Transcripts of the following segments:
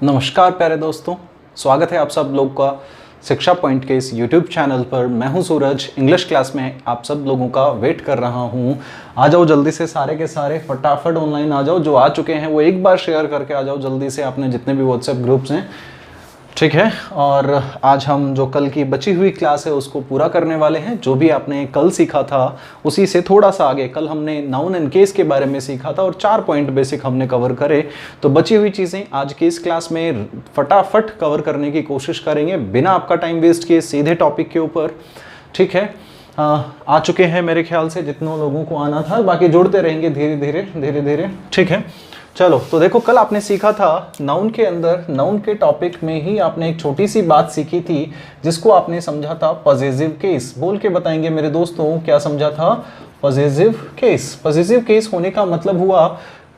नमस्कार प्यारे दोस्तों, स्वागत है आप सब लोग का शिक्षा पॉइंट के इस YouTube चैनल पर। मैं हूं सूरज, इंग्लिश क्लास में आप सब लोगों का वेट कर रहा हूं। आ जाओ जल्दी से, सारे के सारे फटाफट ऑनलाइन आ जाओ। जो आ चुके हैं वो एक बार शेयर करके आ जाओ जल्दी से, आपने जितने भी व्हाट्सएप ग्रुप्स हैं, ठीक है। और आज हम जो कल की बची हुई क्लास है उसको पूरा करने वाले हैं। जो भी आपने कल सीखा था उसी से थोड़ा सा आगे, कल हमने नाउन एंड केस के बारे में सीखा था और 4 पॉइंट बेसिक हमने कवर करे। तो बची हुई चीज़ें आज की इस क्लास में फटाफट कवर करने की कोशिश करेंगे बिना आपका टाइम वेस्ट किए, सीधे टॉपिक के ऊपर, ठीक है। आ चुके हैं मेरे ख्याल से जितनों लोगों को आना था, बाकी जुड़ते रहेंगे धीरे धीरे, ठीक है। चलो, तो देखो कल आपने सीखा था नाउन के अंदर, नाउन के टॉपिक में ही आपने एक छोटी सी बात सीखी थी जिसको आपने समझा था पॉसेसिव केस। बोल के बताएंगे मेरे दोस्तों, क्या समझा था? Possessive case. पॉसेसिव केस होने का मतलब हुआ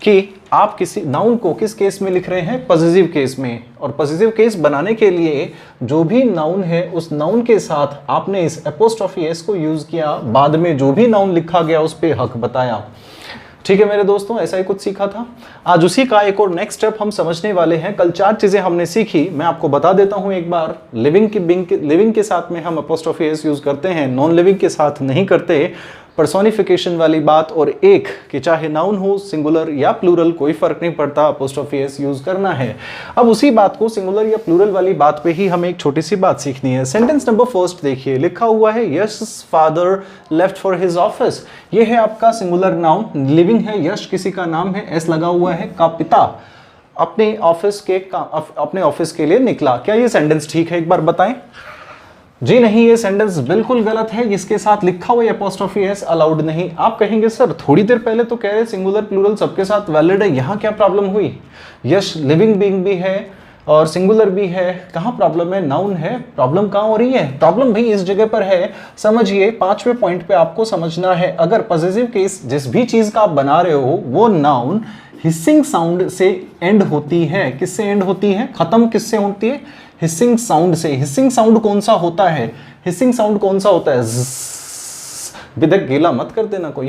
कि आप किसी नाउन को किस केस में लिख रहे हैं? पॉसेसिव केस में। और पॉसेसिव केस बनाने के लिए जो भी नाउन है उस नाउन के साथ आपने इस एपोस्ट्रोफी एस को यूज किया, बाद में जो भी नाउन लिखा गया उस पे हक बताया, ठीक है मेरे दोस्तों। ऐसा ही कुछ सीखा था। आज उसी का एक और नेक्स्ट स्टेप हम समझने वाले हैं। कल 4 चीजें हमने सीखी, मैं आपको बता देता हूं एक बार। लिविंग के साथ में हम अपोस्ट्रोफी एस यूज करते हैं, नॉन लिविंग के साथ नहीं करते। पर्सोनिफिकेशन वाली बात, और एक कि चाहे नाउन हो सिंगुलर या प्लूरल कोई फर्क नहीं पड़ता, अपोस्ट्रोफी एस यूज करना है। अब उसी बात को, सिंगुलर या प्लूरल वाली बात पे ही हमें एक छोटी सी बात सीखनी है। सेंटेंस नंबर फर्स्ट देखिए, लिखा हुआ है Yash father left for his office. ये है आपका सिंगुलर नाउन, लिविंग है, यश किसी का नाम है, एस लगा हुआ है, का पिता अपने ऑफिस के लिए निकला। क्या ये सेंटेंस ठीक है? एक बार बताएं। जी नहीं, ये सेंटेंस बिल्कुल गलत है। इसके साथ लिखा हुआ एपोस्ट्रोफी एस अलाउड नहीं। आप कहेंगे सर थोड़ी देर पहले तो कह रहे सिंगुलर प्लूरल सबके साथ वैलिड है, यहाँ क्या प्रॉब्लम हुई? यश लिविंग बीइंग भी है और सिंगुलर भी है, कहाँ प्रॉब्लम है? नाउन है, प्रॉब्लम कहाँ हो रही है? प्रॉब्लम भी इस जगह पर है। समझिए, 5वें पॉइंट पे आपको समझना है, अगर पॉसेसिव केस जिस भी चीज का आप बना रहे हो वो नाउन हिसिंग साउंड से एंड होती है। किससे एंड होती है? खत्म किससे होती है? हिसिंग साउंड से। हिसिंग साउंड कौन सा होता है? हिसिंग साउंड कौन सा होता है? विदक गीला मत कर देना कोई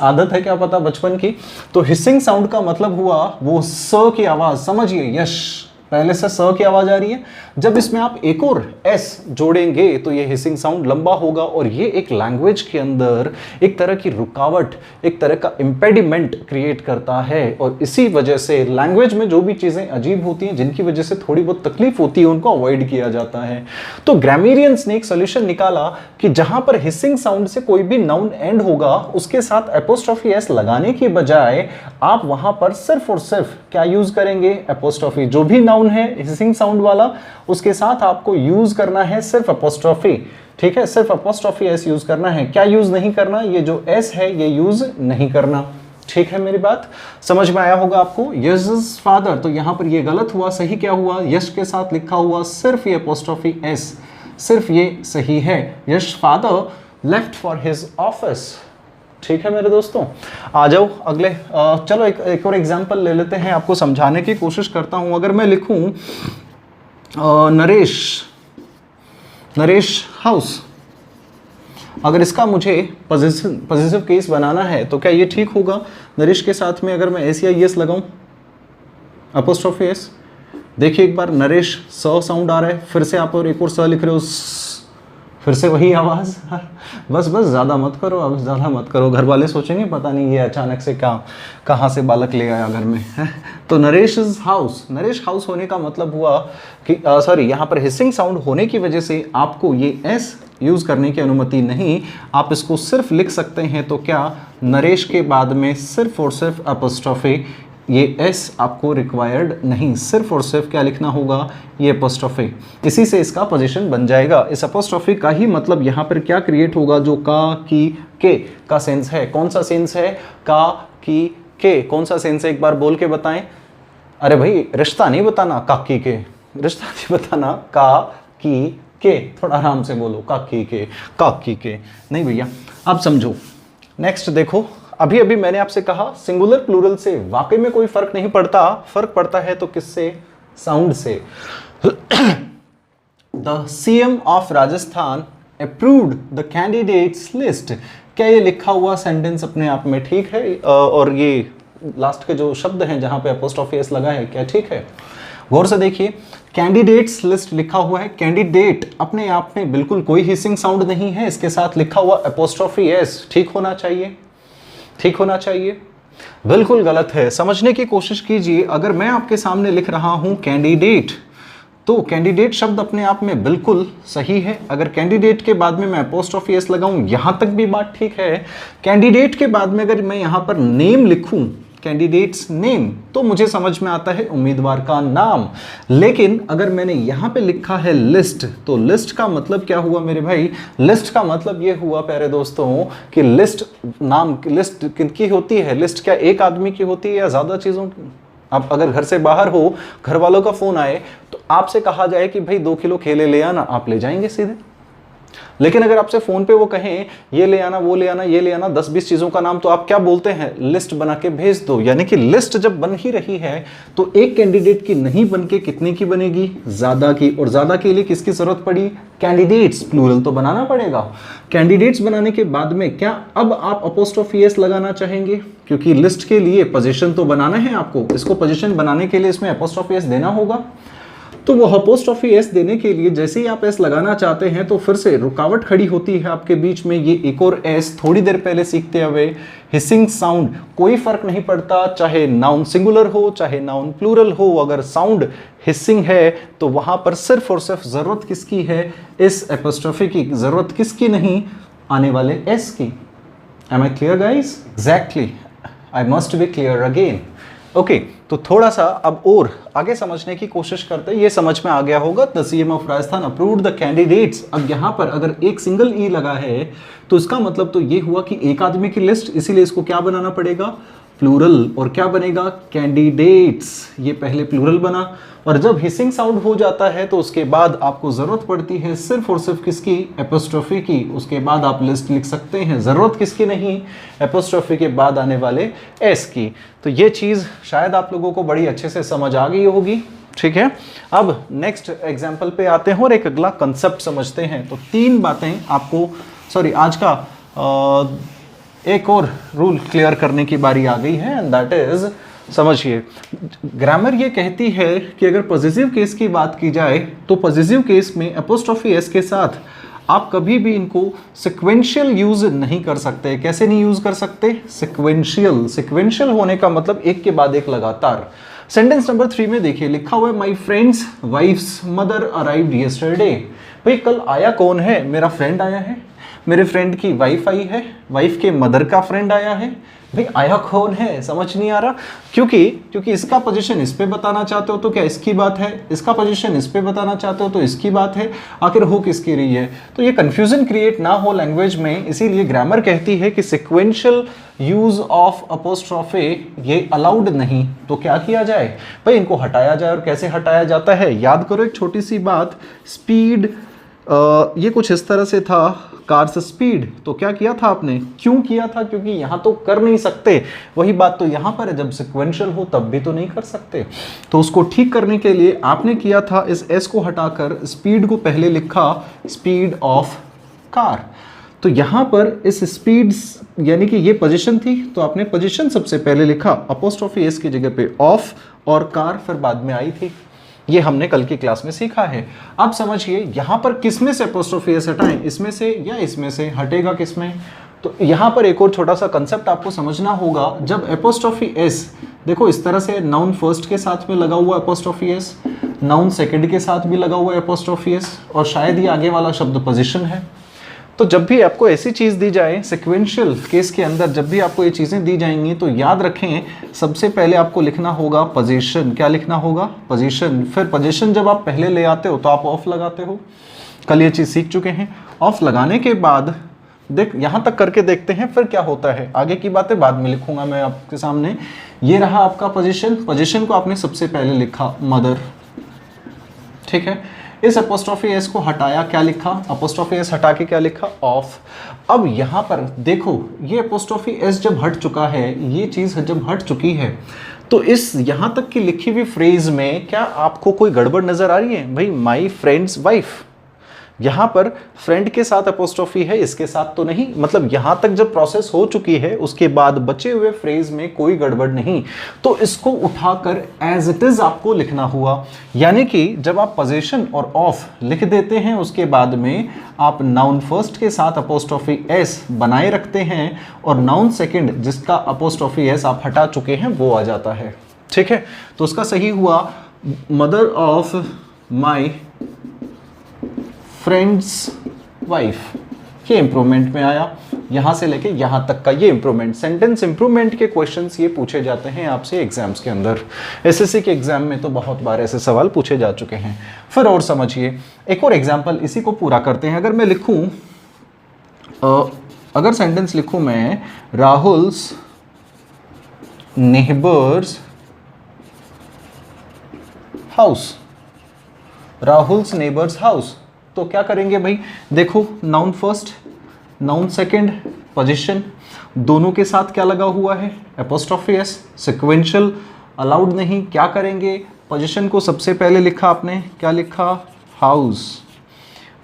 आदत है क्या पता बचपन की। तो हिसिंग साउंड का मतलब हुआ वो स की आवाज। समझिए, यश पहले से स की आवाज आ रही है, जब इसमें आप एक और एस जोड़ेंगे तो ये हिसिंग साउंड लंबा होगा, और ये एक लैंग्वेज के अंदर एक तरह की रुकावट, एक तरह का इम्पेडिमेंट क्रिएट करता है। और इसी वजह से लैंग्वेज में जो भी चीजें अजीब होती हैं, जिनकी वजह से थोड़ी बहुत तकलीफ होती है, उनको अवॉइड किया जाता है। तो ग्रामेरियंस ने एक सोल्यूशन निकाला कि जहां पर हिसिंग साउंड से कोई भी नाउन एंड होगा, उसके साथ एपोस्ट्रोफी एस लगाने की बजाय आप वहां पर सिर्फ और सिर्फ क्या यूज करेंगे? एपोस्ट्रोफी। जो भी नाउन है हिसिंग साउंड वाला, उसके साथ आपको यूज करना है सिर्फ अपोस्ट्रोफी, ठीक है। सिर्फ अपोस्ट्रोफी एस यूज करना है। क्या यूज नहीं करना? ये जो एस है ये यूज नहीं करना, ठीक है। मेरी बात समझ में आया होगा आपको। यश फादर, तो यहां पर ये गलत हुआ। सही क्या हुआ? यश के साथ लिखा हुआ सिर्फ ये अपोस्ट्रोफी एस, सिर्फ ये सही है। Yash father left for his office, ठीक है मेरे दोस्तों। आ जाओ अगले। चलो एक और एग्जांपल ले लेते हैं, आपको समझाने की कोशिश करता हूं। अगर मैं लिखूं नरेश हाउस, अगर इसका मुझे पॉसेसिव केस बनाना है तो क्या ये ठीक होगा? नरेश के साथ में अगर मैं एस या यस लगाऊं, अपोस्ट्रोफी एस, देखिए एक बार नरेश स साउंड आ रहा है, फिर से आप और एक और स लिख रहे हो, फिर से वही आवाज। बस ज्यादा मत करो, अब ज्यादा मत करो, घर वाले सोचेंगे पता नहीं ये अचानक से कहाँ से बालक ले आया घर में। तो नरेश हाउस, नरेश हाउस होने का मतलब हुआ कि सॉरी, यहाँ पर हिसिंग साउंड होने की वजह से आपको ये एस यूज करने की अनुमति नहीं। आप इसको सिर्फ लिख सकते हैं, तो क्या नरेश के बाद में सिर्फ और सिर्फ अपोस्ट्रोफी, ये एस आपको रिक्वायर्ड नहीं, सिर्फ और सिर्फ क्या लिखना होगा? ये अपोस्ट्रोफी। इसी से इसका पोजीशन बन जाएगा। इस अपोस्ट्रोफी का ही मतलब यहाँ पर क्या क्रिएट होगा? जो का, की, के का सेंस है। कौन सा सेंस है? का, की, के। कौन सा सेंस है? एक बार बोल के बताएं। अरे भाई रिश्ता नहीं बताना, काकी के, रिश्ता नहीं बताना, का, की, के। थोड़ा आराम से बोलो, काकी के, काकी के नहीं भैया। अब समझो, नेक्स्ट देखो। अभी मैंने आपसे कहा सिंगुलर प्लूरल से वाकई में कोई फर्क नहीं पड़ता। फर्क पड़ता है तो किससे? साउंड से। The CM of Rajasthan approved the candidates list. क्या ये लिखा हुआ सेंटेंस अपने आप में ठीक है? और ये लास्ट के जो शब्द हैं जहाँ पे अपोस्ट्रोफी एस लगा है, क्या ठीक है? गौर से देखिए, कैंडिडेट्स लिस्ट लिखा हुआ है, कैंडिडेट अपने आप में बिल्कुल कोई हिसिंग साउंड नहीं है, इसके साथ लिखा हुआ अपोस्ट्रोफी एस, ठीक होना चाहिए, ठीक होना चाहिए? बिल्कुल गलत है। समझने की कोशिश कीजिए, अगर मैं आपके सामने लिख रहा हूं कैंडिडेट, तो कैंडिडेट शब्द अपने आप में बिल्कुल सही है। अगर कैंडिडेट के बाद में मैं अपोस्ट्रोफी एस लगाऊं, यहां तक भी बात ठीक है। कैंडिडेट के बाद में अगर मैं यहां पर नेम लिखूं, कैंडिडेट्स नेम, तो मुझे समझ में आता है उम्मीदवार का नाम। लेकिन अगर मैंने यहां पे लिखा है लिस्ट, तो लिस्ट का मतलब क्या हुआ मेरे भाई? लिस्ट का मतलब ये हुआ प्यारे दोस्तों कि लिस्ट नाम, लिस्ट किनकी होती है? लिस्ट क्या एक आदमी की होती है या ज्यादा चीजों की? आप अगर घर से बाहर हो, घर वालों का फोन आए, तो आपसे कहा जाए कि भाई 2 किलो केले ले आना, आप ले जाएंगे सीधे। लेकिन अगर आपसे फोन पे वो कहें ये ले आना, वो ले आना, ये ले आना, 10-20 चीजों का नाम, तो आप क्या बोलते हैं? लिस्ट बना के भेज दो। यानी कि लिस्ट जब बन ही रही है तो एक कैंडिडेट की नहीं बन के कितने की बनेगी? ज्यादा की। और ज्यादा के लिए किसकी जरूरत पड़ी? कैंडिडेट्स, प्लूरल तो बनाना पड़ेगा। कैंडिडेट्स बनाने के बाद में क्या अब आप अपोस्ट्रोफी एस लगाना चाहेंगे? क्योंकि लिस्ट के लिए पोजीशन तो बनाना है आपको, इसको पोजीशन बनाने के लिए इसमें अपोस्ट्रोफी एस देना होगा। तो वो अपोस्ट्रोफी एस देने के लिए जैसे ही आप एस लगाना चाहते हैं तो फिर से रुकावट खड़ी होती है आपके बीच में। ये एक और एस थोड़ी देर पहले सीखते हुए, हिसिंग साउंड, कोई फर्क नहीं पड़ता चाहे नाउन सिंगुलर हो चाहे नाउन प्लूरल हो, अगर साउंड हिसिंग है तो वहां पर सिर्फ और सिर्फ जरूरत किसकी है? इस एपोस्ट्रोफी की। जरूरत किसकी नहीं? आने वाले एस की। Am I clear guys? Exactly, I must be clear again. Okay, तो थोड़ा सा अब और आगे समझने की कोशिश करते हैं। ये समझ में आ गया होगा, the CM of Rajasthan approved the candidates. अब यहाँ पर अगर एक सिंगल ई लगा है तो इसका मतलब तो ये हुआ कि एक आदमी की लिस्ट, इसीलिए इसको क्या बनाना पड़ेगा? प्लूरल। और क्या बनेगा? कैंडिडेट्स। ये पहले प्लूरल बना, और जब हिसिंग साउंड हो जाता है तो उसके बाद आपको जरूरत पड़ती है सिर्फ और सिर्फ किसकी? एपोस्ट्रोफी की। उसके बाद आप लिस्ट लिख सकते हैं। जरूरत किसकी नहीं? एपोस्ट्रोफी के बाद आने वाले एस की। तो ये चीज शायद आप लोगों को बड़ी अच्छे से समझ आ गई होगी, ठीक है। अब नेक्स्ट एग्जाम्पल पे आते हैं और एक अगला कंसेप्ट समझते हैं। तो 3 बातें आपको, सॉरी, आज का एक और रूल क्लियर करने की बारी आ गई है, एंड दैट इज, समझिए, ग्रामर ये कहती है कि अगर पॉजिटिव केस की बात की जाए तो पॉजिटिव केस में अपोस्ट्रोफी एस के साथ आप कभी भी इनको सिक्वेंशियल यूज नहीं कर सकते। कैसे नहीं यूज कर सकते? सिक्वेंशियल। सिक्वेंशियल होने का मतलब एक के बाद एक लगातार। सेंटेंस नंबर 3 में देखिए, लिखा हुआ है my friend's wife's mother arrived yesterday. भाई कल आया कौन है? मेरा फ्रेंड आया है, मेरे फ्रेंड की वाइफ आई है, वाइफ के मदर का फ्रेंड आया है। भाई आया कौन है? समझ नहीं आ रहा। क्योंकि इसका पोजीशन इस पे बताना चाहते हो तो क्या इसकी बात है, इसका पोजीशन इस पे बताना चाहते हो तो इसकी बात है, आखिर हो किसकी रही है? तो ये कंफ्यूजन क्रिएट ना हो लैंग्वेज में, इसीलिए ग्रामर कहती है कि सिक्वेंशियल यूज ऑफ अपोस्ट्रोफे ये अलाउड नहीं। तो क्या किया जाए? भाई इनको हटाया जाए। और कैसे हटाया जाता है? याद करो एक छोटी सी बात, स्पीड, ये कुछ इस तरह से था, कार्स स्पीड। तो क्या किया था आपने? क्यों किया था? क्योंकि यहां तो कर नहीं सकते। वही बात तो यहां पर है, जब सिक्वेंशियल हो तब भी तो नहीं कर सकते। तो उसको ठीक करने के लिए आपने किया था, इस एस को हटाकर स्पीड को पहले लिखा स्पीड ऑफ कार। तो यहां पर इस स्पीड, यानी कि ये पोजीशन थी, तो आपने पोजीशन सबसे पहले लिखा, अपोस्ट्रोफी एस की जगह पे ऑफ, और कार फिर बाद में आई थी। ये हमने कल की क्लास में सीखा है। अब समझिए यहां पर किसमें से अपोस्ट्रोफी एस हटाएं? इसमें से या इसमें से? हटेगा किसमें? तो यहां पर एक और छोटा सा कंसेप्ट आपको समझना होगा। जब अपोस्ट्रोफी एस, देखो इस तरह से नाउन फर्स्ट के साथ में लगा हुआ अपोस्ट्रोफी एस, नाउन सेकंड के साथ भी लगा हुआ अपोस्ट्रोफी एस, और शायद ये आगे वाला शब्द पोजीशन है। तो जब भी आपको ऐसी चीज़ दी जाए सिक्वेंशियल केस के अंदर, जब भी आपको ये चीज़ें दी जाएंगी तो याद रखें सबसे पहले आपको लिखना होगा पोजीशन। क्या लिखना होगा? पोजीशन। फिर पोजीशन जब आप पहले ले आते हो तो आप ऑफ लगाते हो। कल ये चीज़ सीख चुके हैं। ऑफ लगाने के बाद देख, यहाँ तक करके देखते हैं फिर क्या होता है। आगे की बातें बाद में लिखूंगा मैं आपके सामने। ये रहा आपका पोजीशन। पोजीशन को आपने सबसे पहले लिखा मदर, ठीक है। इस अपोस्ट्रोफी एस को हटाया, क्या लिखा? अपोस्ट्रोफी एस हटा के क्या लिखा? ऑफ। अब यहाँ पर देखो, ये अपोस्ट्रोफी एस जब हट चुका है, ये चीज़ जब हट चुकी है, तो इस यहाँ तक की लिखी हुई फ्रेज में क्या आपको कोई गड़बड़ नजर आ रही है? भाई माई फ्रेंड्स वाइफ, यहाँ पर फ्रेंड के साथ अपोस्ट्रोफी है, इसके साथ तो नहीं, मतलब यहाँ तक जब प्रोसेस हो चुकी है उसके बाद बचे हुए फ्रेज में कोई गड़बड़ नहीं, तो इसको उठाकर एज इट इज आपको लिखना हुआ। यानी कि जब आप पोजीशन और ऑफ लिख देते हैं उसके बाद में आप नाउन फर्स्ट के साथ अपोस्ट्रोफी एस बनाए रखते हैं और नाउन सेकंड जिसका अपोस्ट्रोफी एस आप हटा चुके हैं वो आ जाता है। ठीक है, तो उसका सही हुआ mother of my friends wife, ये इंप्रूवमेंट में आया। यहां से लेके यहां तक का ये इंप्रूवमेंट, सेंटेंस इंप्रूवमेंट के क्वेश्चंस ये पूछे जाते हैं आपसे एग्जाम्स के अंदर। एसएससी के एग्जाम में तो बहुत बार ऐसे सवाल पूछे जा चुके हैं। फिर और समझिए, एक और एग्जाम्पल इसी को पूरा करते हैं। अगर मैं लिखूं, अगर सेंटेंस लिखूं मैं Rahul's neighbours house, Rahul's neighbours house, तो क्या करेंगे भाई, देखो noun first noun second position दोनों के साथ क्या लगा हुआ है, एपोस्ट्रोफी एस। सिक्वेंशियल अलाउड नहीं, क्या करेंगे, पोजीशन को सबसे पहले लिखा आपने, क्या लिखा, हाउस।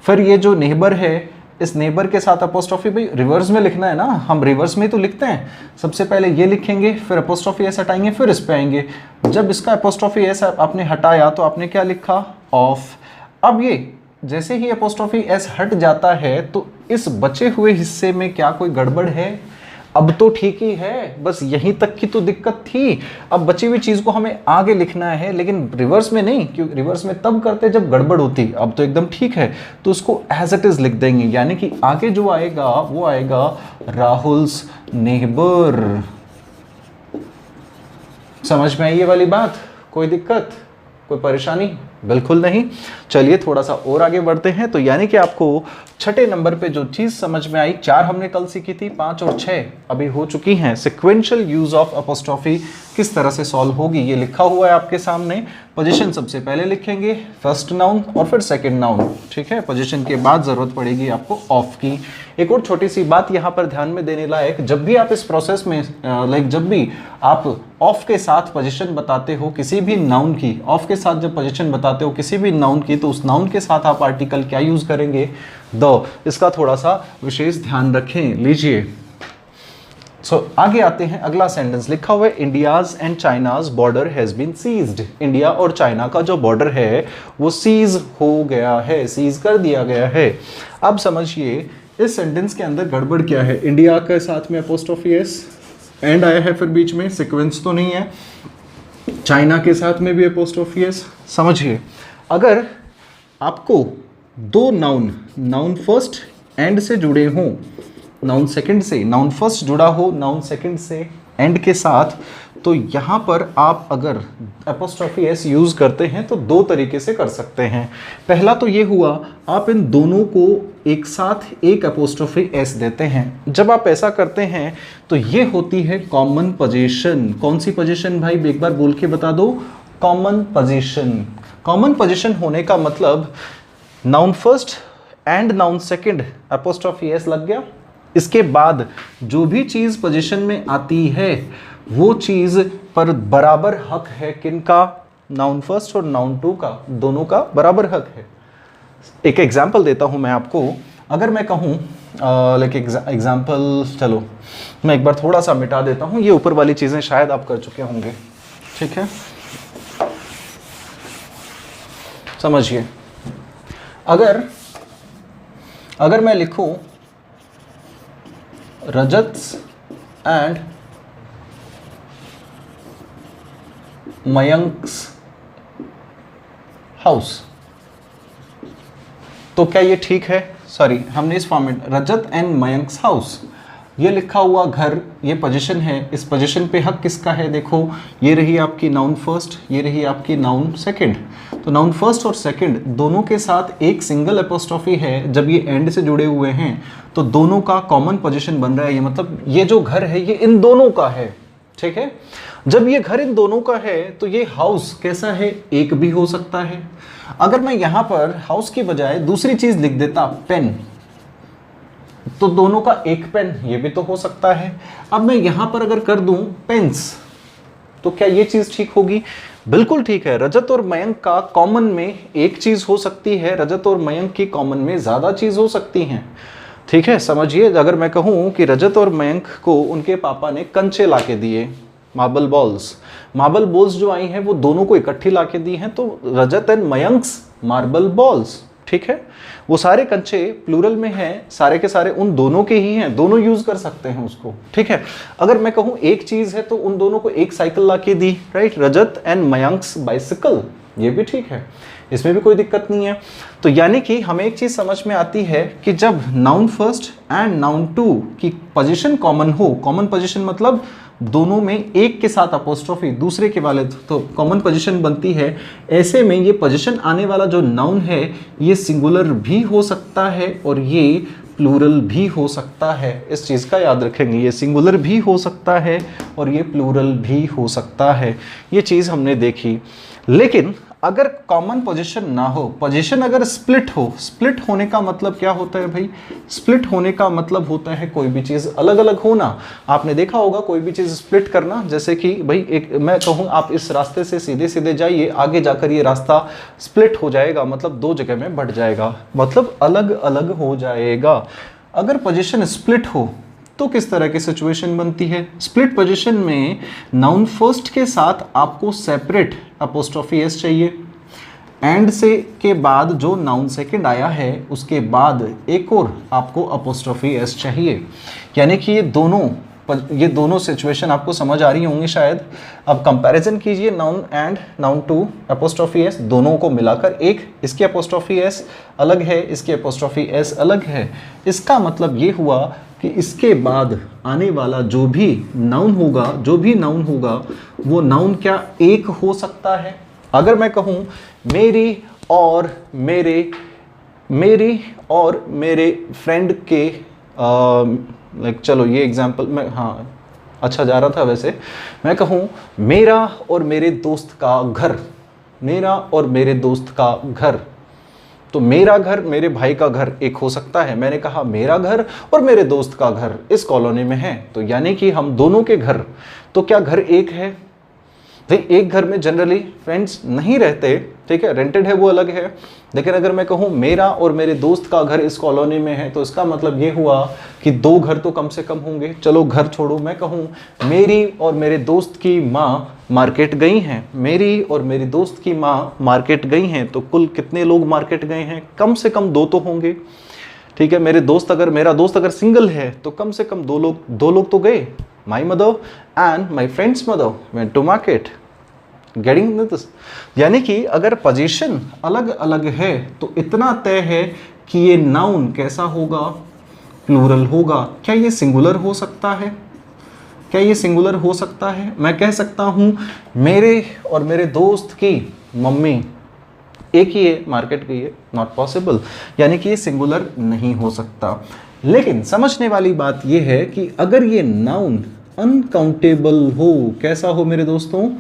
फिर ये जो नेबर है, इस नेबर के साथ अपोस्ट्रोफी, भाई रिवर्स में लिखना है ना, हम रिवर्स में तो लिखते हैं, सबसे पहले ये लिखेंगे फिर अपोस्ट्रोफी एस हटाएंगे फिर इस पे आएंगे। जब इसका अपोस्ट्रोफी एस आपने हटाया तो आपने क्या लिखा, ऑफ। अब ये जैसे ही अपोस्ट्रोफी एस हट जाता है तो इस बचे हुए हिस्से में क्या कोई गड़बड़ है, अब तो ठीक ही है, बस यहीं तक की तो दिक्कत थी। अब बची हुई चीज को हमें आगे लिखना है, लेकिन रिवर्स में नहीं, क्योंकि रिवर्स में तब करते जब गड़बड़ होती, अब तो एकदम ठीक है, तो उसको एज इट इज लिख देंगे। यानी कि आगे जो आएगा वो आएगा राहुल्स नेबर। समझ में आई ये वाली बात, कोई दिक्कत, कोई परेशानी? बिल्कुल नहीं। चलिए थोड़ा सा और आगे बढ़ते हैं। तो यानी कि आपको छठे नंबर पे जो चीज समझ में आई, 4 हमने कल सीखी थी, 5 और 6 अभी हो चुकी हैं। सिक्वेंशियल यूज ऑफ अपोस्ट्रोफी किस तरह से सॉल्व होगी ये लिखा हुआ है आपके सामने। पोजीशन सबसे पहले लिखेंगे, फर्स्ट नाउन और फिर सेकंड नाउन। ठीक है, पोजीशन के बाद जरूरत पड़ेगी आपको ऑफ की। एक और छोटी सी बात यहाँ पर ध्यान में देने लायक, जब भी आप इस प्रोसेस में जब भी आप ऑफ के साथ पोजीशन बताते हो किसी भी नाउन की, ऑफ के साथ जब पोजीशन बताते हो किसी भी नाउन की, तो उस नाउन के साथ आप आर्टिकल क्या यूज करेंगे, द। इसका थोड़ा सा विशेष ध्यान रखें, लीजिए। आगे आते हैं, अगला सेंटेंस लिखा हुआ है, India's and China's border has been seized. India और चाइना का जो बॉर्डर है वो सीज हो गया है, सीज कर दिया गया है। अब समझिए इस सेंटेंस के अंदर गड़बड़ क्या है। इंडिया के साथ में अपोस्ट्रोफी एस, एंड आया है फिर बीच में, सीक्वेंस तो नहीं है। चाइना के साथ में भी अपोस्ट्रोफी एस। समझिए, अगर आपको दो नाउन, नाउन फर्स्ट एंड से जुड़े हों, नाउन सेकंड से, नाउन फर्स्ट जुड़ा हो नाउन सेकंड से एंड के साथ, तो यहाँ पर आप अगर एपोस्ट्रोफी एस यूज करते हैं तो 2 तरीके से कर सकते हैं। पहला तो ये हुआ, आप इन दोनों को एक साथ एक एपोस्ट्रोफी एस देते हैं। जब आप ऐसा करते हैं तो ये होती है कॉमन पोजीशन। कौन सी पोजीशन भाई, एक बार बोल के बता दो, कॉमन पोजीशन। कॉमन पोजीशन होने का मतलब noun first and noun second apostrophe S लग गया, इसके बाद जो भी चीज पोजीशन में आती है वो चीज पर बराबर हक है किनका, नाउन फर्स्ट और नाउन टू का, दोनों का बराबर हक है। एक एग्जांपल देता हूं मैं आपको। अगर मैं कहूं एग्जांपल, चलो मैं एक बार थोड़ा सा मिटा देता हूं, ये ऊपर वाली चीजें शायद आप कर चुके होंगे। ठीक है, समझिए, अगर मैं लिखूं रजत्स एंड मयंक्स हाउस, तो क्या ये ठीक है? सॉरी, हमने इस फॉर्मेट रजत एंड मयंक्स हाउस, ये लिखा हुआ घर, ये पोजीशन है, इस पोजीशन पे हक किसका है? देखो, ये रही आपकी नाउन फर्स्ट, ये रही आपकी नाउन सेकंड। तो नाउन फर्स्ट और सेकंड दोनों के साथ एक सिंगल एपोस्ट्रोफी है। जब ये एंड से जुड़े हुए हैं तो दोनों का कॉमन पोजीशन बन रहा है। ये मतलब ये जो घर है ये इन दोनों का है। ठीक है, जब ये घर इन दोनों का है तो ये हाउस कैसा है, एक भी हो सकता है। अगर मैं यहां पर हाउस की बजाय दूसरी चीज लिख देता, पेन, तो दोनों का एक पेन, ये भी तो हो सकता है। अब मैं यहां पर अगर कर दूं पेन्स, तो क्या ये चीज ठीक होगी? बिल्कुल ठीक है, रजत और मयंक का कॉमन में एक चीज हो सकती है, रजत और मयंक की कॉमन में ज्यादा चीज हो सकती हैं। ठीक है, समझिए, अगर मैं कहूं कि रजत और मयंक को उनके पापा ने कंचे ला के दिए, मार्बल बॉल्स जो आई हैं वो दोनों को इकट्ठी ला के दी हैं, तो रजत एंड मयंक्स मार्बल बॉल्स। ठीक है, वो सारे कंचे प्लूरल में हैं, सारे के सारे उन दोनों के ही हैं, दोनों यूज कर सकते हैं उसको। ठीक है, अगर मैं कहूं एक चीज है तो उन दोनों को एक साइकिल ला के दी, राइट, रजत एंड मयंक्स बाइसिकल, ये भी ठीक है, इसमें भी कोई दिक्कत नहीं है। तो यानी कि हमें एक चीज समझ में आती है कि जब noun first and noun two की पोजीशन कॉमन हो, कॉमन पोजीशन मतलब दोनों में एक के साथ अपोस्ट्रोफी दूसरे के वाले, तो कॉमन पोजीशन बनती है। ऐसे में ये पोजीशन आने वाला जो नाउन है ये सिंगुलर भी हो सकता है और ये प्लूरल भी हो सकता है। इस चीज़ का याद रखेंगे, ये सिंगुलर भी हो सकता है और ये प्लूरल भी हो सकता है। ये चीज़ हमने देखी। लेकिन अगर कॉमन पोजीशन ना हो, पोजीशन अगर स्प्लिट हो, स्प्लिट होने का मतलब क्या होता है भाई? स्प्लिट होने का मतलब होता है कोई भी चीज़ अलग अलग होना। आपने देखा होगा कोई भी चीज़ स्प्लिट करना, जैसे कि भाई एक मैं कहूँ आप इस रास्ते से सीधे सीधे जाइए, आगे जाकर ये रास्ता स्प्लिट हो जाएगा, मतलब दो जगह में बढ़ जाएगा, मतलब अलग अलग हो जाएगा। अगर पोजीशन स्प्लिट हो तो किस तरह की सिचुएशन बनती है? स्प्लिट पोजीशन में नाउन फर्स्ट के साथ आपको सेपरेट अपोस्ट्रोफी एस चाहिए, एंड से के बाद जो नाउन सेकंड आया है उसके बाद एक और आपको अपोस्ट्रोफी एस चाहिए। यानी कि ये दोनों सिचुएशन आपको समझ आ रही होंगी शायद। अब कंपैरिजन कीजिए noun and noun two apostrophe S, दोनों को मिलाकर एक, इसकी अपोस्ट्रोफी एस अलग है, इसकी अपोस्ट्रोफी एस अलग है। इसका मतलब ये हुआ कि इसके बाद आने वाला जो भी नाउन होगा वो नाउन क्या एक हो सकता है? अगर मैं कहूँ मेरी और मेरे फ्रेंड के लाइक, चलो ये एग्जांपल मैं, हाँ अच्छा जा रहा था वैसे, मैं कहूँ मेरा और मेरे दोस्त का घर, तो मेरा घर मेरे भाई का घर एक हो सकता है। मैंने कहा मेरा घर और मेरे दोस्त का घर इस कॉलोनी में है, तो यानी कि हम दोनों के घर, तो क्या घर एक है? भाई एक घर में जनरली फ्रेंड्स नहीं रहते, ठीक है, रेंटेड है वो अलग है। लेकिन अगर मैं कहूँ मेरा और मेरे दोस्त का घर इस कॉलोनी में है, तो इसका मतलब ये हुआ कि दो घर तो कम से कम होंगे। चलो घर छोड़ो, मैं कहूँ मेरी और मेरे दोस्त की माँ मार्केट गई हैं, मेरी और मेरी दोस्त की माँ मार्केट गई हैं, तो कुल कितने लोग मार्केट गए हैं? कम से कम दो तो होंगे। ठीक है, मेरा दोस्त अगर सिंगल है तो कम से कम दो लोग तो गए। My mother and my friend's mother went to market. Getting this? यानी कि अगर पोजीशन अलग अलग है तो इतना तय है कि ये नाउन कैसा होगा? प्लूरल होगा। क्या ये सिंगुलर हो सकता है? मैं कह सकता हूं मेरे और मेरे दोस्त की मम्मी एक ही है, मार्केट गई है, नॉट पॉसिबल। यानी कि ये सिंगुलर नहीं हो सकता। लेकिन समझने वाली बात ये है कि अगर ये नाउन अनकाउंटेबल हो, कैसा हो मेरे दोस्तों?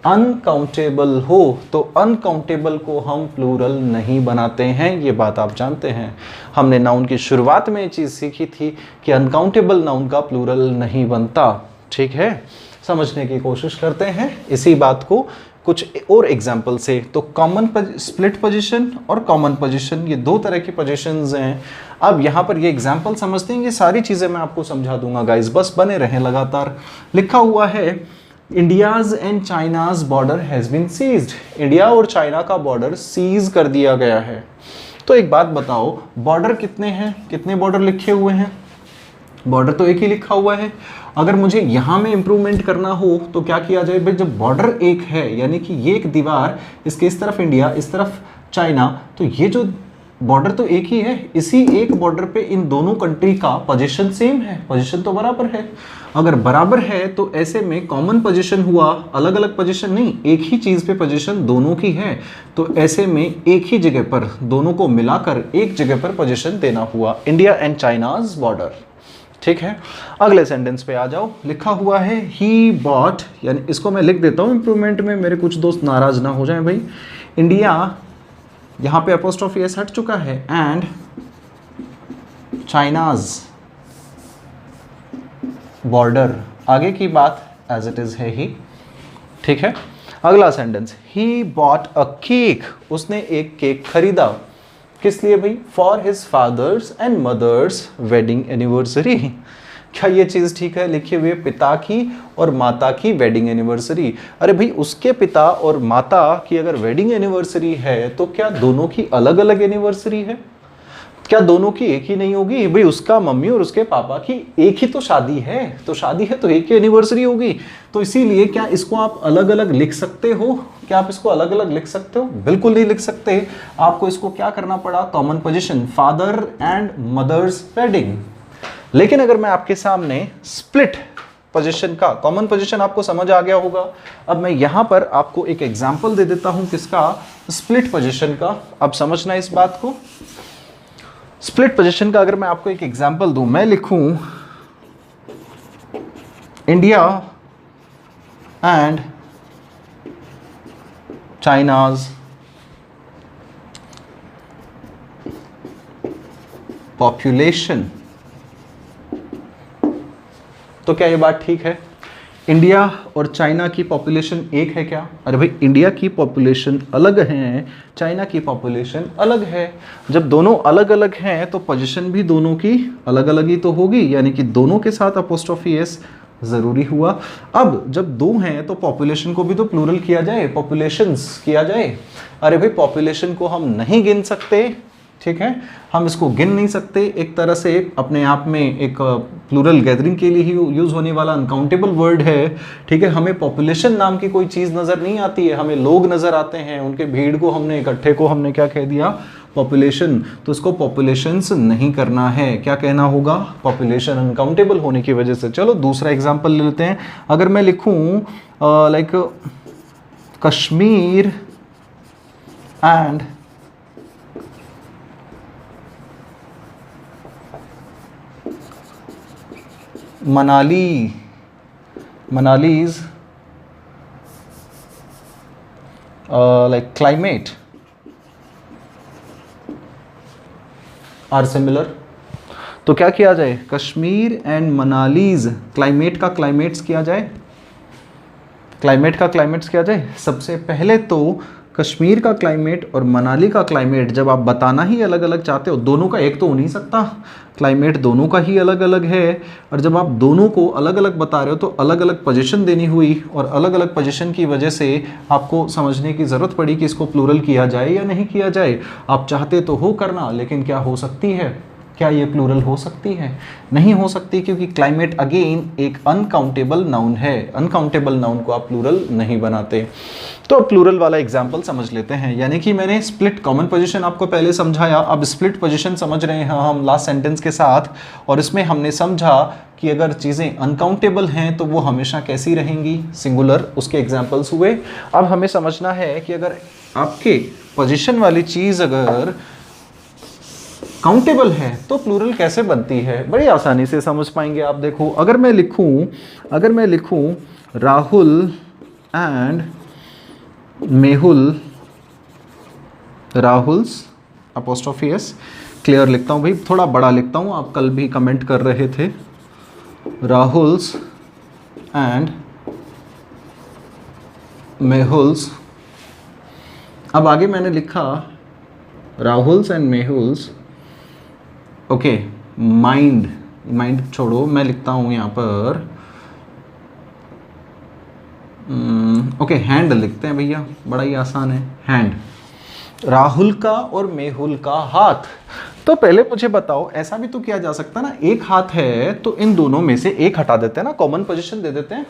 अनकाउंटेबल हो, तो अनकाउंटेबल को हम प्लूरल नहीं बनाते हैं, ये बात आप जानते हैं। हमने नाउन की शुरुआत में ये चीज़ सीखी थी कि अनकाउंटेबल नाउन का प्लूरल नहीं बनता। ठीक है, समझने की कोशिश करते हैं इसी बात को कुछ और एग्जाम्पल से। तो कॉमन स्प्लिट पोजीशन और कॉमन पोजीशन, ये दो तरह की पोजीशंस हैं। अब यहाँ पर ये एग्जाम्पल समझते हैं, ये सारी चीज़ें मैं आपको समझा दूंगा गाइज, बस बने रहें लगातार। लिखा हुआ है India's and China's border has been seized. India और चाइना का बॉर्डर सीज कर दिया गया है। तो एक बात बताओ, बॉर्डर कितने हैं? कितने बॉर्डर लिखे हुए हैं? बॉर्डर तो एक ही लिखा हुआ है। अगर मुझे यहाँ में इंप्रूवमेंट करना हो तो क्या किया जाए भाई? जब बॉर्डर एक है, यानी कि ये एक दीवार, इसके इस तरफ इंडिया, इस तरफ चाइना, तो ये जो बॉर्डर तो एक ही है, इसी एक बॉर्डर पे इन दोनों कंट्री का पोजीशन सेम है, पोजीशन तो बराबर है। अगर बराबर है तो ऐसे में कॉमन पोजीशन हुआ, अलग अलग पोजीशन नहीं, एक ही चीज़ पे पोजीशन दोनों की है, तो ऐसे में एक ही जगह पर दोनों को मिलाकर एक जगह पर पोजीशन देना हुआ, इंडिया एंड चाइनाज बॉर्डर। ठीक है, अगले सेंटेंस पे आ जाओ। लिखा हुआ है ही बॉट, यानी इसको मैं लिख देता हूँ इंप्रूवमेंट में, मेरे कुछ दोस्त नाराज ना हो जाएं भाई। इंडिया, यहाँ पे अपोस्ट्रोफी एस हट चुका है, एंड चाइनाज बॉर्डर, आगे की बात एज इट इज है ही। ठीक है, अगला sentence, he bought a cake, उसने एक केक खरीदा, किस लिए भाई? For his father's and mother's wedding anniversary. क्या ये चीज ठीक है? लिखे हुए पिता की और माता की वेडिंग एनिवर्सरी। अरे भाई उसके पिता और माता की अगर वेडिंग एनिवर्सरी है तो क्या दोनों की अलग अलग एनिवर्सरी है? क्या दोनों की एक ही नहीं होगी? भाई उसका मम्मी और उसके पापा की एक ही तो शादी है, तो शादी है तो एक ही एनिवर्सरी होगी। तो इसीलिए क्या इसको आप अलग अलग लिख सकते हो? क्या आप इसको अलग अलग लिख सकते हो? बिल्कुल नहीं लिख सकते। आपको इसको क्या करना पड़ा? Common position, father and mother's wedding. लेकिन अगर मैं आपके सामने स्प्लिट पोजीशन का, कॉमन पोजीशन आपको समझ आ गया होगा। अब मैं यहां पर आपको एक एग्जांपल दे देता हूं, किसका? स्प्लिट पोजीशन का। अब समझना इस बात को, स्प्लिट पोजीशन का अगर मैं आपको एक एग्जांपल दूं, मैं लिखूं इंडिया एंड चाइनाज पॉपुलेशन, तो क्या ये बात ठीक है? इंडिया और चाइना की पॉपुलेशन एक है क्या? अरे भाई इंडिया की पॉपुलेशन अलग है, चाइना की पॉपुलेशन अलग है। जब दोनों अलग अलग हैं तो पोजीशन भी दोनों की अलग अलग ही तो होगी, यानी कि दोनों के साथ अपोस्ट्रोफी एस जरूरी हुआ। अब जब दो हैं तो पॉपुलेशन को भी तो प्लूरल किया जाए, पॉपुलेशंस किया जाए। अरे भाई पॉपुलेशन को हम नहीं गिन सकते, ठीक है, हम इसको गिन नहीं सकते। एक तरह से अपने आप में एक प्लूरल गैदरिंग के लिए ही यूज होने वाला अनकाउंटेबल वर्ड है, ठीक है। हमें पॉपुलेशन नाम की कोई चीज नजर नहीं आती है, हमें लोग नजर आते हैं, उनके भीड़ को हमने, इकट्ठे को हमने क्या कह दिया? पॉपुलेशन। तो इसको पॉपुलेशंस नहीं करना है, क्या कहना होगा? पॉपुलेशन, अनकाउंटेबल होने की वजह से। चलो दूसरा एग्जाम्पल ले लेते हैं। अगर मैं लिखूं like Kashmir and Manali's like climate are similar, तो क्या किया जाए? कश्मीर एंड मनालीज क्लाइमेट का क्लाइमेट्स किया जाए, क्लाइमेट का क्लाइमेट्स किया जाए। सबसे पहले तो कश्मीर का क्लाइमेट और मनाली का क्लाइमेट जब आप बताना ही अलग अलग चाहते हो, दोनों का एक तो हो नहीं सकता, क्लाइमेट दोनों का ही अलग अलग है। और जब आप दोनों को अलग अलग बता रहे हो तो अलग अलग पोजीशन देनी हुई, और अलग अलग पोजीशन की वजह से आपको समझने की ज़रूरत पड़ी कि इसको प्लूरल किया जाए या नहीं किया जाए। आप चाहते तो हो करना, लेकिन क्या हो सकती है? क्या ये प्लूरल हो सकती है? नहीं हो सकती, क्योंकि क्लाइमेट अगेन एक अनकाउंटेबल नाउन है। अनकाउंटेबल नाउन को आप प्लूरल नहीं बनाते। तो अब प्लूरल वाला एग्जाम्पल समझ लेते हैं। यानी कि मैंने स्प्लिट कॉमन पोजीशन आपको पहले समझाया, अब स्प्लिट पोजीशन समझ रहे हैं हम लास्ट सेंटेंस के साथ। और इसमें हमने समझा कि अगर चीज़ें अनकाउंटेबल हैं तो वो हमेशा कैसी रहेंगी? सिंगुलर। उसके एग्जाम्पल्स हुए। अब हमें समझना है कि अगर आपके पोजीशन वाली चीज़ अगर काउंटेबल है तो प्लूरल कैसे बनती है? बड़ी आसानी से समझ पाएंगे आप। देखो, अगर मैं लिखूं Rahul and Mehul, Rahul's apostrophe S, clear लिखता हूं भाई, थोड़ा बड़ा लिखता हूं, आप कल भी कमेंट कर रहे थे। राहुल्स एंड मेहुल्स। अब आगे मैंने लिखा Rahul's and Mehul's, okay, mind छोड़ो, मैं लिखता हूं यहां पर ओके, हैंड लिखते हैं भैया, बड़ा ही आसान है। हैंड, राहुल का और मेहुल का हाथ। तो पहले मुझे बताओ, ऐसा भी तो किया जा सकता ना, एक हाथ है तो इन दोनों में से एक हटा देते हैं ना, कॉमन पोजीशन दे देते हैं।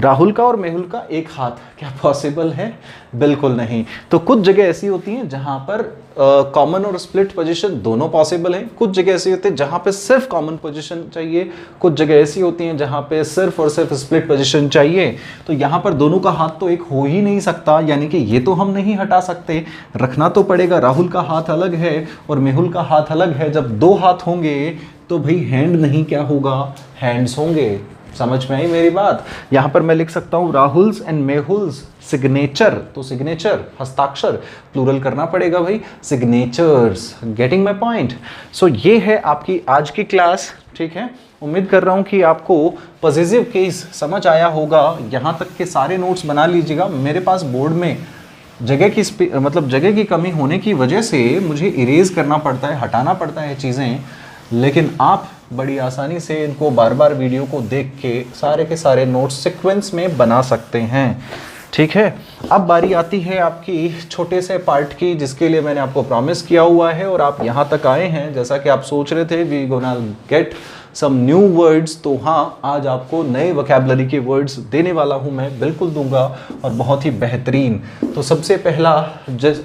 राहुल का और मेहुल का एक हाथ, क्या पॉसिबल है? बिल्कुल नहीं। तो कुछ जगह ऐसी होती हैं जहां पर कॉमन और स्प्लिट पोजीशन दोनों पॉसिबल है। कुछ जगह ऐसी होती है जहां पे सिर्फ कॉमन पोजीशन चाहिए, कुछ जगह ऐसी होती हैं जहां पे सिर्फ और सिर्फ स्प्लिट पोजीशन चाहिए। तो यहां पर दोनों का हाथ तो एक हो ही नहीं सकता, यानी कि ये तो हम नहीं हटा सकते, रखना तो पड़ेगा। राहुल का हाथ अलग है और मेहुल का हाथ अलग है। जब दो हाथ होंगे तो भाई हैंड नहीं क्या होगा? हैंड्स होंगे। समझ में आई मेरी बात? यहाँ पर मैं लिख सकता हूँ राहुल्स एंड मेहुल्स सिग्नेचर, तो सिग्नेचर हस्ताक्षर, प्लूरल करना पड़ेगा भाई, signatures. Getting my point? So ये है आपकी आज की क्लास, ठीक है। उम्मीद कर रहा हूँ कि आपको पॉजिटिव केस समझ आया होगा। यहाँ तक के सारे नोट्स बना लीजिएगा। मेरे पास बोर्ड में जगह की जगह की कमी होने की वजह से मुझे इरेज करना पड़ता है, हटाना पड़ता है चीज़ें, लेकिन आप बड़ी आसानी से इनको बार बार वीडियो को देख के सारे नोट्स सीक्वेंस में बना सकते हैं, ठीक है। अब बारी आती है आपकी छोटे से पार्ट की, जिसके लिए मैंने आपको प्रॉमिस किया हुआ है और आप यहाँ तक आए हैं। जैसा कि आप सोच रहे थे we gonna get some new words, तो हाँ, आज आपको नए वोकैबुलरी के वर्ड्स देने वाला हूँ मैं, बिल्कुल दूंगा, और बहुत ही बेहतरीन। तो सबसे पहला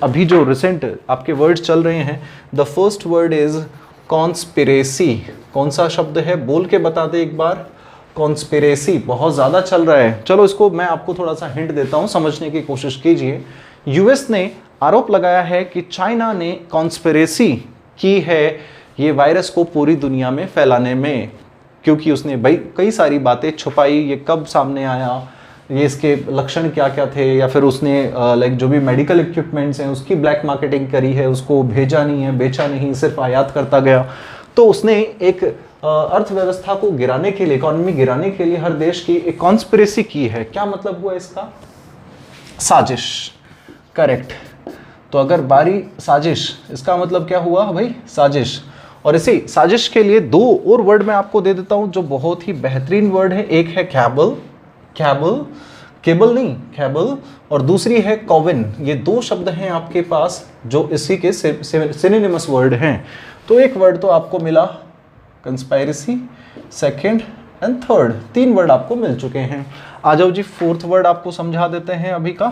अभी जो रिसेंट आपके वर्ड्स चल रहे हैं, the first word is conspiracy. कौन सा शब्द है, बोल के बता दे एक बार। कॉन्स्पिरेसी बहुत ज़्यादा चल रहा है। चलो इसको मैं आपको थोड़ा सा हिंट देता हूँ, समझने की कोशिश कीजिए। यूएस ने आरोप लगाया है कि चाइना ने कॉन्स्पिरेसी की है ये वायरस को पूरी दुनिया में फैलाने में, क्योंकि उसने भाई कई सारी बातें छुपाई। ये कब सामने आया, ये इसके लक्षण क्या क्या थे, या फिर उसने लाइक जो भी मेडिकल इक्विपमेंट्स हैं उसकी ब्लैक मार्केटिंग करी है, उसको भेजा नहीं है, बेचा नहीं, सिर्फ आयात करता गया। तो उसने एक अर्थव्यवस्था को गिराने के लिए, इकोनॉमी गिराने के लिए हर देश की एक कॉन्स्पिरेसी की है। क्या मतलब हुआ इसका? साजिश, करेक्ट। तो अगर बारी साजिश, इसका मतलब क्या हुआ भाई? साजिश। और इसी साजिश के लिए दो और वर्ड मैं आपको दे देता हूं जो बहुत ही बेहतरीन वर्ड है। एक है कैबल, कैबल, केबल नहीं, कैबल, और दूसरी है कोविन। ये दो शब्द हैं आपके पास जो इसी के सिनोनिमस वर्ड हैं। तो एक वर्ड तो आपको मिला कंस्पायरेसी, सेकंड एंड थर्ड, तीन वर्ड आपको मिल चुके हैं। आ जाओ जी, फोर्थ वर्ड आपको समझा देते हैं अभी का,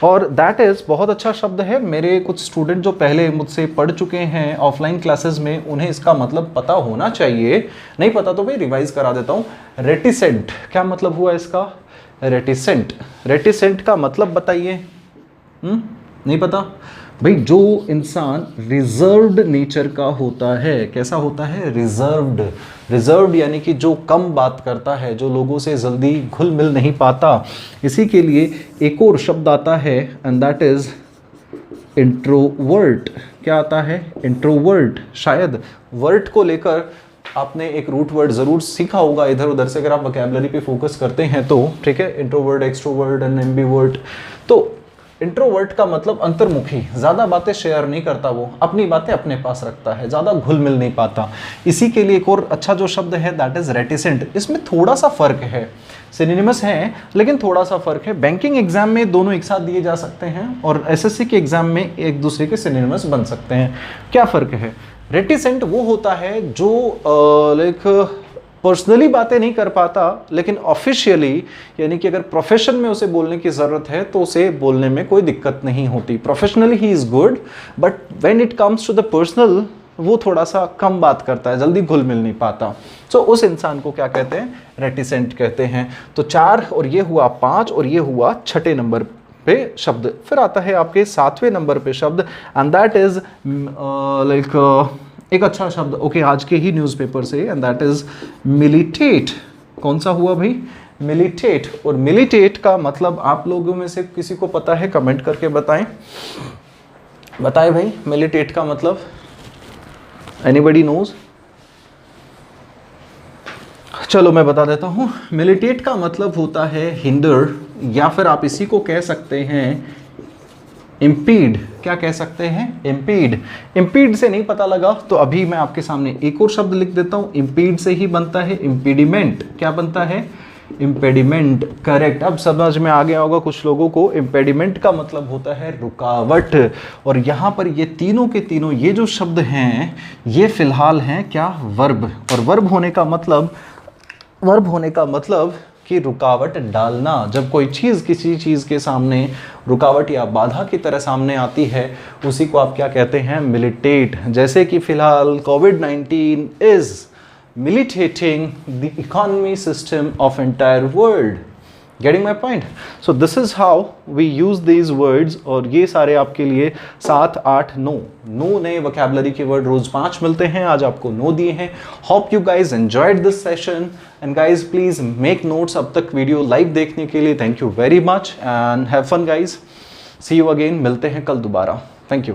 और दैट इज बहुत अच्छा शब्द है। मेरे कुछ स्टूडेंट जो पहले मुझसे पढ़ चुके हैं ऑफलाइन क्लासेस में, उन्हें इसका मतलब पता होना चाहिए। नहीं पता तो भाई रिवाइज करा देता हूँ। रेटिसेंट, क्या मतलब हुआ इसका? रेटिसेंट, रेटिसेंट का मतलब बताइए। नहीं पता भाई? जो इंसान रिजर्व्ड नेचर का होता है, कैसा होता है? रिजर्व्ड। रिजर्व्ड यानी कि जो कम बात करता है, जो लोगों से जल्दी घुल मिल नहीं पाता। इसी के लिए एक और शब्द आता है एंड दैट इज इंट्रोवर्ट। क्या आता है? इंट्रोवर्ट। शायद वर्ड को लेकर आपने एक रूट वर्ड जरूर सीखा होगा इधर उधर से, अगर आप वोकैबुलरी पे फोकस करते हैं तो, ठीक है। Introvert, extrovert and ambivert. तो इंट्रोवर्ट का मतलब अंतर्मुखी, ज़्यादा बातें शेयर नहीं करता, वो अपनी बातें अपने पास रखता है, ज़्यादा घुल मिल नहीं पाता। इसी के लिए एक और अच्छा जो शब्द है दैट इज रेटिसेंट। इसमें थोड़ा सा फर्क है, सिनोनिमस है लेकिन थोड़ा सा फर्क है। बैंकिंग एग्जाम में दोनों एक साथ दिए जा सकते हैं और एसएससी के एग्जाम में एक दूसरे के सिनोनिमस बन सकते हैं। क्या फ़र्क है? रेटिसेंट वो होता है जो लाइक पर्सनली बातें नहीं कर पाता, लेकिन ऑफिशियली यानी कि अगर प्रोफेशन में उसे बोलने की ज़रूरत है तो उसे बोलने में कोई दिक्कत नहीं होती। Professionally he is good, but when it comes to the personal वो थोड़ा सा कम बात करता है, जल्दी घुल मिल नहीं पाता। सो उस इंसान को क्या कहते हैं? रेटिसेंट कहते हैं। तो 4 और ये हुआ 5 और ये हुआ 6 नंबर पे शब्द। फिर आता है आपके 7वें नंबर पे शब्द एंड दैट इज लाइक एक अच्छा शब्द ओके आज के ही न्यूज़पेपर से, एंड दैट इज मिलिटेट। कौन सा हुआ भाई? मिलिटेट। और मिलिटेट का मतलब आप लोगों में से किसी को पता है? कमेंट करके बताएं, बताएं भाई मिलिटेट का मतलब। Anybody knows? चलो मैं बता देता हूँ। मिलिटेट का मतलब होता है हिंडर, या फिर आप इसी को कह सकते हैं इम्पीड। क्या कह सकते हैं? इम्पीड। इम्पीड से नहीं पता लगा तो अभी मैं आपके सामने एक और शब्द लिख देता हूं। इम्पीड से ही बनता है इम्पीडिमेंट। क्या बनता है? इम्पेडिमेंट। करेक्ट। अब समझ में आ गया होगा कुछ लोगों को। इम्पेडिमेंट का मतलब होता है रुकावट। और यहाँ पर ये तीनों के तीनों ये जो शब्द हैं ये फिलहाल हैं क्या? वर्ब। और वर्ब होने का मतलब कि रुकावट डालना। जब कोई चीज़ किसी चीज़ के सामने रुकावट या बाधा की तरह सामने आती है उसी को आप क्या कहते हैं? मिलिटेट। जैसे कि फिलहाल कोविड-19 is militating the economy system of entire world. Getting my point? So this is how we use these words, और ये सारे आपके लिए 7, 8, 9 नए वोकैबुलरी के वर्ड रोज 5 मिलते हैं। आज आपको 9 दिए हैं। Hope you guys enjoyed this session, and guys please make notes. अब तक वीडियो लाइव देखने के लिए thank you very much and have fun guys. See you again, मिलते हैं कल दोबारा। Thank you.